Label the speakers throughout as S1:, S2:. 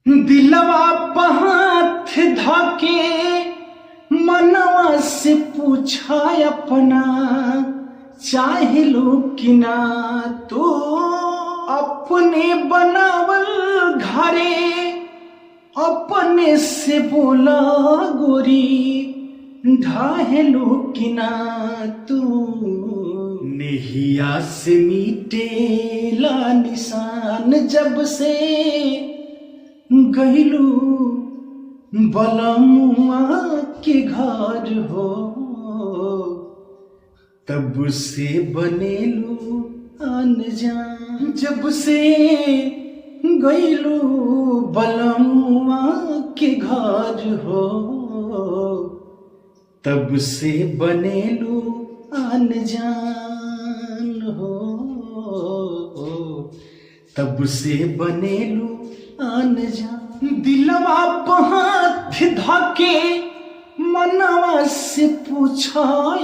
S1: दिलवा पहाथ धके मनवा से पूछा अपना चाहे लो कि ना तो अपने बनावल घरे अपने से बोला गोरी ढाहेलो कि ना तू नेहिया से मिटेला निशान जब से गईलू बलमुआ के घर हो तब से बनेलू अनजान जब से गईलू बलमुआ के घर हो तब से बनेलू अनजान हो तब से बनेलू अनजान दिलवा हाथ धके मनवा से पूछा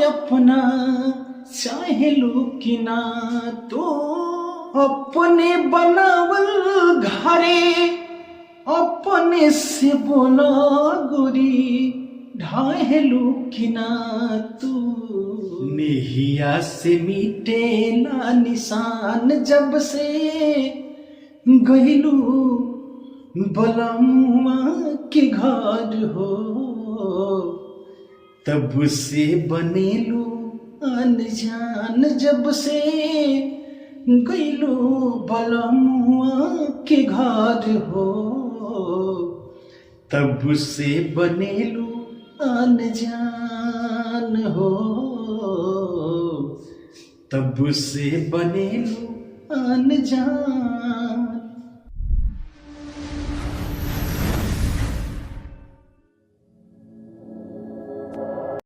S1: अपना चाहे लो कि ना तो अपने बनावल घरे अपने से बोला गोरी ढाहेलो कि ना तू नेहिया से मिटेला निशान जब से गईलू बलमुआ के घर हो तब से बनेलू अनजान जब से गईलू बलमुआ के घर हो तब से बनेलू अनजान हो तब से बनेलू अनजान।